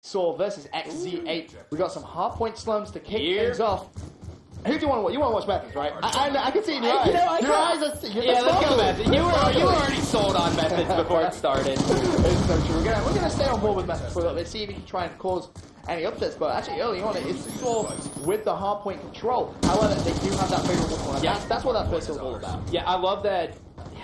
SoaR versus Xz8. We got some Hardpoint Slums to kick things off. Who do you want to watch? You want to watch Methods, right? I can see in your eyes. Your eyes are... Yeah, let's go Methods. You were already sold on Methods before it started. It's so true. We're gonna stay on board with Methods for a little bit, see if we can try and cause any upsets, but actually early on it's SoaR with the hardpoint control. However, they do have that favorable corner. Yeah. That's what that first hill is all about. Yeah, I love that.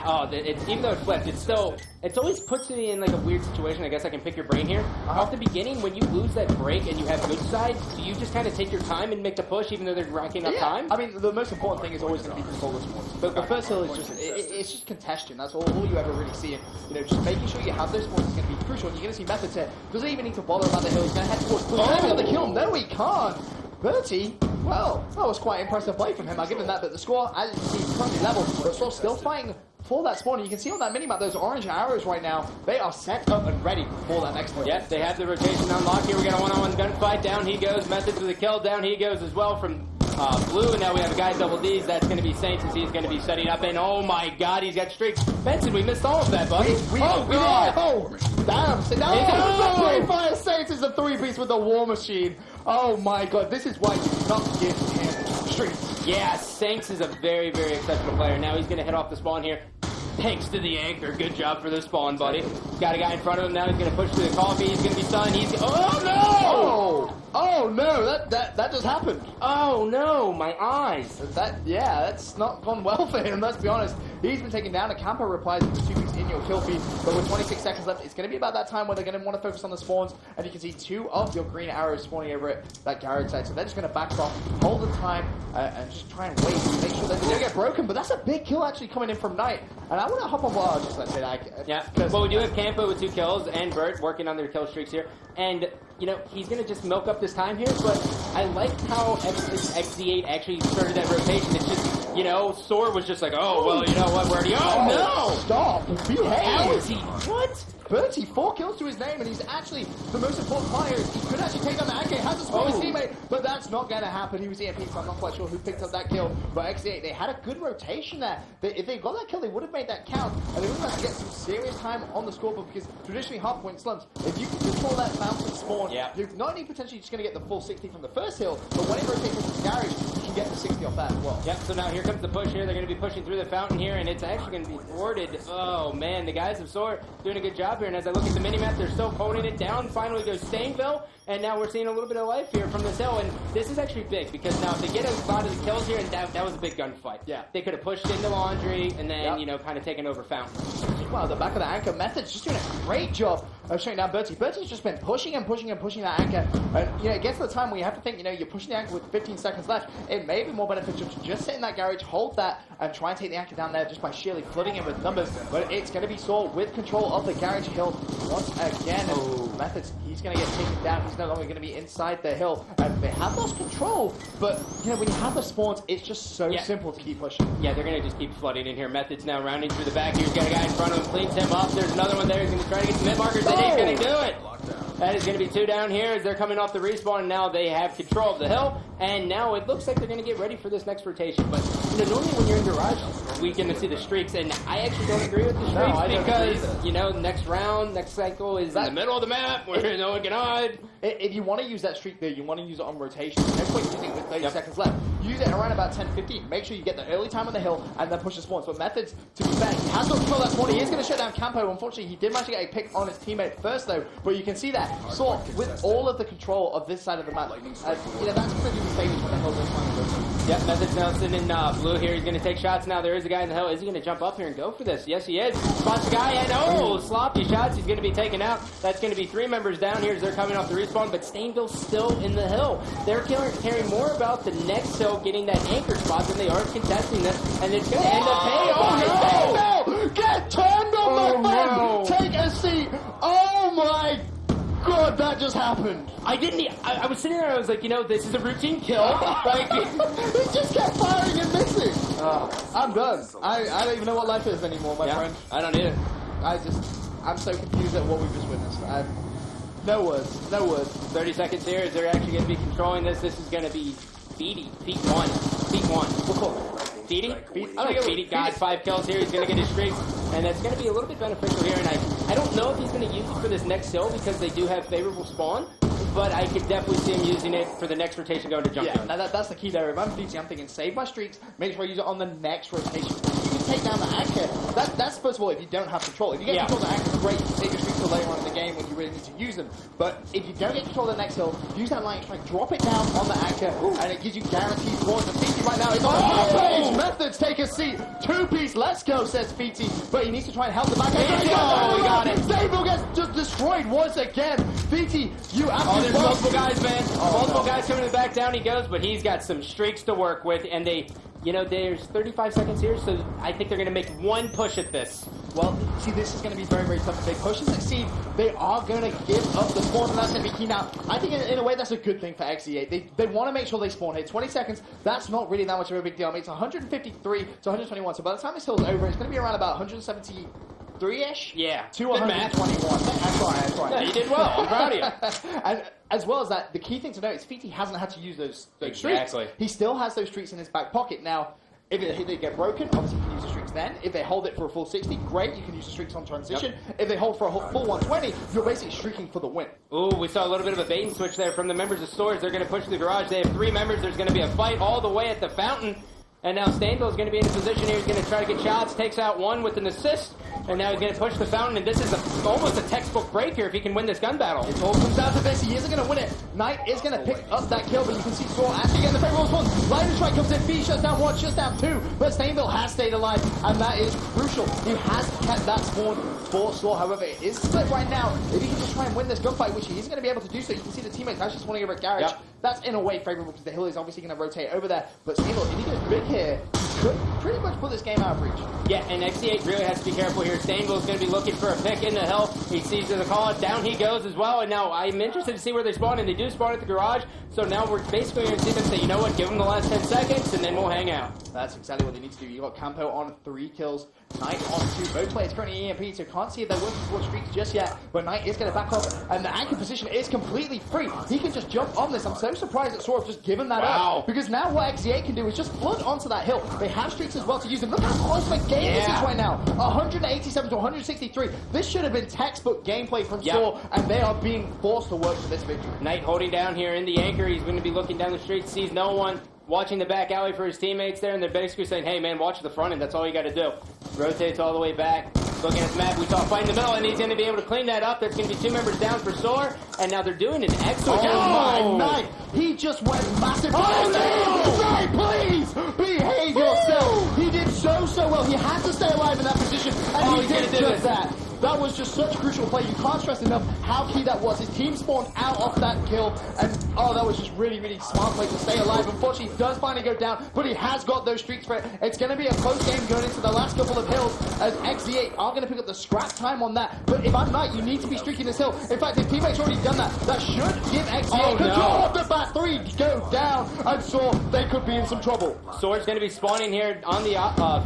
Oh, even though it flipped, it always puts me in like a weird situation. I guess I can pick your brain here. Off the beginning, when you lose that break and you have good sides, do you just kind of take your time and make the push, even though they're racking up time? I mean, the most important thing is always going to be control response. But the first hill is just it's just congestion. That's all you ever really see. And you know, just making sure you have those spawns is going to be crucial. And you're going to see Methods here. Doesn't even need to bother about the hill. He's going to head towards. Oh, the kill! No, he can't. Bertie, well, that was quite impressive play from him. I'll give him that. But the score, as you can see, is currently level. But SoaR still fighting for that spawn. And you can see on that minimap, those orange arrows right now, they are set up and ready for that next one. Yes, they have the rotation unlocked here. We got a one-on-one gunfight. Down he goes. Methods with a kill. Down he goes as well from Blue. And now we have a guy double D's. That's going to be Saints as he's going to be setting up. And oh my God, he's got streaks. Benson, we missed all of that, buddy. Oh God. Oh, damn. So now the Fire Saints is a three-piece with the War Machine. Oh my God, this is why you do not give him streaks. Yeah, Saints is a very, very exceptional player. Now he's going to head off the spawn here. Thanks to the anchor. Good job for the spawn, buddy. Got a guy in front of him now. He's going to push through the coffee. He's going to be stunned. Oh, no! Oh, no. That just happened. Oh, no. My eyes. That's not gone well for him, let's be honest. He's been taken down. A camper replies with the 2 picks in your kill feed. But with 26 seconds left, it's going to be about that time where they're going to want to focus on the spawns. And you can see 2 of your green arrows spawning over at that garage side. So they're just going to back off, hold the time, and just try and wait to make sure that they don't get broken. But that's a big kill actually coming in from Knight. And I want to hop on bar just let's say that. Yeah, well, we do have Campo with 2 kills and Bert working on their kill streaks here. And, you know, he's going to just milk up this time here. But I like how Xz8 actually started that rotation. It's just, you know, SoaR was just like, oh, well, you know what, we're already... Oh, no! Stop! Behave! How is he? What? Bertie, 4 kills to his name, and he's actually the most important player. He could actually take on the anchor. He has to spawn his teammate, but that's not going to happen. He was EMP, so I'm not quite sure who picked up that kill. But Xz8, they had a good rotation there. If they got that kill, they would have made that count, and they would have to get some serious time on the scoreboard, because traditionally Hardpoint Slums, if you can control that bounce and spawn, you're not only potentially just going to get the full 60 from the first hill, but when it rotates into the garage, you can get the 60 off that as well. Yep, so now here comes the push here. They're going to be pushing through the fountain here, and it's actually going to be thwarted. Oh, man, the guys of SoaR doing a good job here, and as I look at the minimap, they're still honing it down. Finally goes Stainville, and now we're seeing a little bit of life here from this hill, and this is actually big, because now if they get a lot of the kills here, and that was a big gunfight. Yeah. They could have pushed into Laundry, and then, you know, kind of taken over Fountain. Wow, the back of the anchor Method's just doing a great job of shutting down Bertie. Bertie's just been pushing and pushing and pushing that anchor, and, you know, it gets to the time where you have to think, you know, you're pushing the anchor with 15 seconds left. It may be more beneficial to just sit in that garage, hold that, and try and take the anchor down there just by sheerly flooding it with numbers, but it's going to be SoaR with control of the garage hill once again. Methods, he's going to get taken down. He's no longer going to be inside the hill. And they have lost control, but you know, when you have the spawns, it's just so simple to keep pushing. Yeah, they're going to just keep flooding in here. Methods now rounding through the back. He's got a guy in front of him, cleans him up. There's another one there. He's going to try to get some mid markers, and he's going to do it. That is going to be 2 down here as they're coming off the respawn, and now they have control of the hill, and now it looks like they're going to get ready for this next rotation. But, you know, normally when you're in Garage, we get to see the streaks, and I actually don't agree with the streaks because, you know, next round, next cycle is in the middle of the map where no one can hide. If you want to use that streak there, you want to use it on rotation. No point using it with 30 seconds left. Use it around about 10-15. Make sure you get the early time on the hill and then push the spawns. But Methods, to be fair, he has got control of that spawn. He is going to shut down Campo. Unfortunately, he did manage to get a pick on his teammate first, though. But you can see that SoaR with all of the control of this side of the map. You know, that's going to do the favors when the hill goes final. Yep, Methods now sitting in blue here. He's going to take shots now. There is a guy in the hill. Is he going to jump up here and go for this? Yes, he is. Spots the guy, and sloppy shots. He's going to be taken out. That's going to be 3 members down here as they're coming off the respawn, but Stainville's still in the hill. They're caring more about the next hill getting that anchor spot than they are contesting this, and it's going to end up paying. Oh, no! Get turned on, my friend! Take a seat! Oh, my God, that just happened. I was sitting there, I was like, you know, this is a routine kill. Like, he just kept firing and missing. I'm done. I don't even know what life is anymore, my friend. I don't either. I'm so confused at what we've just witnessed. No words. No words. 30 seconds here as they're actually going to be controlling this. This is going to be Feety. Feet 1. Feet 1. We'll call it. Feety? I like Feety. Got 5 kills here. He's going to get his streaks. And that's going to be a little bit beneficial here. And I don't know if he's going to use it for this next hill because they do have favorable spawn. but I could definitely see him using it for the next rotation going to jump Yeah, zone. now that's the key there. If I'm Fiji, I'm thinking save my streaks, make sure I use it on the next rotation. You can take down the anchor. That's first of all if you don't have control. If you get control of the anchor, great, you can save your streaks till later on in the game when you really need to use them. But if you don't get control of the next hill, use that lightning strike, drop it down on the anchor, and it gives you guaranteed points. And Fiji right now is on Mainstage. Methods, take a seat. Two-piece, let's go, says Fiji. But he needs to try and help the back end. Oh, we got it. Sable gets just destroyed once again. Fiji, you absolutely there's multiple guys, man. Multiple guys coming to the back, down he goes, but he's got some streaks to work with, and they, you know, there's 35 seconds here, so I think they're going to make one push at this. Well, see, this is going to be very, very tough. If they push and succeed, they are going to give up the spawn, and that's going to be key. Now, I think in a way that's a good thing for Xz8. They want to make sure they spawn here. 20 seconds, that's not really that much of a big deal. I mean, it's 153 to 121, so by the time this hill's over, it's going to be around about 173-ish? Yeah. To 121. That's right. Yeah, you did well. I'm proud of you. And as well as that, the key thing to note is Fiti hasn't had to use those Exactly. streaks. He still has those streaks in his back pocket. Now, if they get broken, obviously you can use the streaks then. If they hold it for a full 60, great, you can use the streaks on transition. Yep. If they hold for a full 120, you're basically streaking for the win. Ooh, we saw a little bit of a bait and switch there from the members of SoaR. They're going to push the garage. They have 3 members. There's going to be a fight all the way at the fountain. And now Stanville is going to be in a position here. He's going to try to get shots, takes out one with an assist. And now he's going to push the fountain, and this is almost a textbook break here if he can win this gun battle. It all comes down to this. He isn't going to win it. Knight is going to pick up that kill, but you can see SoaR actually getting the favorable response. Lightning strike comes in. Fee shuts down 1, shuts down 2. But Stanville has stayed alive, and that is crucial. He has kept that spawn for SoaR. However, it is split right now. If he can just try and win this gunfight, which he is going to be able to do so, you can see the teammates actually spawning over at Garage. Yep. That's in a way favorable because the hill is obviously going to rotate over there. But Stanville, if he goes big here, could pretty much put this game out of reach. Yeah, and Xz8 really has to be careful here. Stanville is going to be looking for a pick in the hill. He sees the call, down he goes as well. And now I'm interested to see where they spawn, and they do spawn at the garage. So now we're basically going to see them say, you know what, give them the last 10 seconds, and then we'll hang out. That's exactly what they need to do. You got Campo on 3 kills, Knight on 2. Both players currently EMP, so can't see if they're working towards streaks just yet. But Knight is going to back up, and the anchor position is completely free. He can just jump on this. I'm so surprised that SoaR have just given that up. Because now what Xz8 can do is just flood onto that hill. They have streaks as well to use them. Look how close the game this is right now. 187 to 163. This should have been textbook gameplay from SoaR, and they are being forced to work for this victory. Knight holding down here in the anchor. He's going to be looking down the street, sees no one, watching the back alley for his teammates there, and they're basically saying, hey man, watch the front end, that's all you got to do. Rotates all the way back, looking at the map, we saw a fight in the middle, and he's going to be able to clean that up. There's going to be 2 members down for SoaR, and now they're doing an excellent job. Knight, he just went massive. Oh no! Please, behave yourself. He did so well. He had to stay alive in that position, and he did just that. That was just such a crucial play. You can't stress enough how key that was. His team spawned out of that kill, and that was just really, really smart play to stay alive. Unfortunately, he does finally go down, but he has got those streaks for it. It's going to be a close game going into the last couple of hills, as Xz8 are going to pick up the scrap time on that. But if I'm Knight, you need to be streaking this hill. In fact, his teammate's already done that. That should give Xz8 control of the back 3. Go down, and SoaR, they could be in some trouble. SoaR's going to be spawning here on the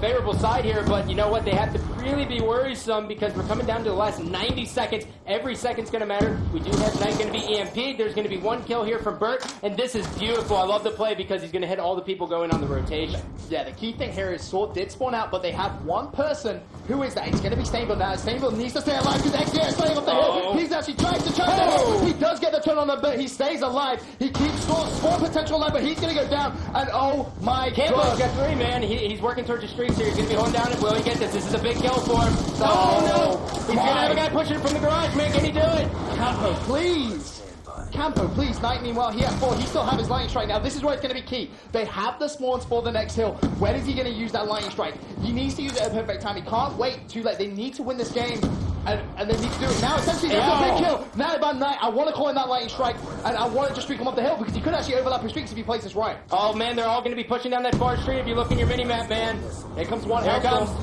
favorable side here, but you know what? They have to really be worrisome because we're coming down to the last 90 seconds. Every second's going to matter. We do have Knight going to be EMP'd. There's going to be 1 kill here from Burt, and this is beautiful. I love the play because he's going to hit all the people going on the rotation. Yeah, the key thing here is SoaR did spawn out, but they have 1 person. Who is that? It's going to be Stanville now. Stanville needs to stay alive because Xz8 is playing up the hill. He's actually trying to chase the hill. He does get the turn on them, but he stays alive. He keeps SoaR's spawn potential alive, but he's going to go down, and oh my god. Got 3, man. He's working towards the streaks here. He's going to be holding down it. Will he get this? This is a big kill for him. No! He's going to have a guy pushing from the garage, man. Can he do it? Campo, please. Campo, please. Knight, meanwhile, he has 4. He still has his lightning strike. Now, this is where it's going to be key. They have the spawns for the next hill. When is he going to use that lightning strike? He needs to use it at a perfect time. He can't wait too late. They need to win this game, and they need to do it now. Essentially, that's a big kill. Now, if I'm Knight, I want to call in that lightning strike, and I want to just streak him up the hill because he could actually overlap his streaks if he plays this right. Oh, man, they're all going to be pushing down that far street if you look in your mini-map, man. Here comes one. Here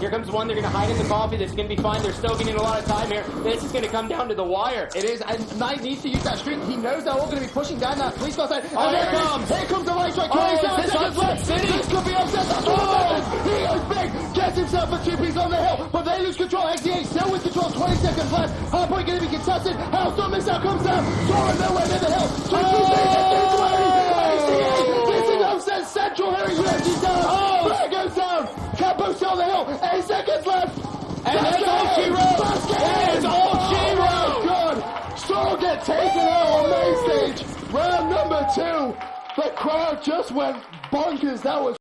comes one. They're going to hide in the coffee. This is going to be fine. They're still getting a lot of time here. This is going to come down to the wire. It is, and Knight needs to use that streak. He knows they're all going to be pushing down that police car side. Oh, here comes. Here comes the light strike. This could be upset. That's what he goes big. Gets himself a 2-piece on the hill, but they lose control. Xz8 still with control. 20 seconds left. Hardpoint going to be contested. Hellstorm missile comes down. SoaR nowhere near the hill. Xz8, this is upset central here. UMG down. Blair goes down. Campo still on the hill. 8 seconds left. And that's all she wrote. That is all she wrote. God. SoaR get taken out on Mainstage. number 2. The crowd just went bonkers. That was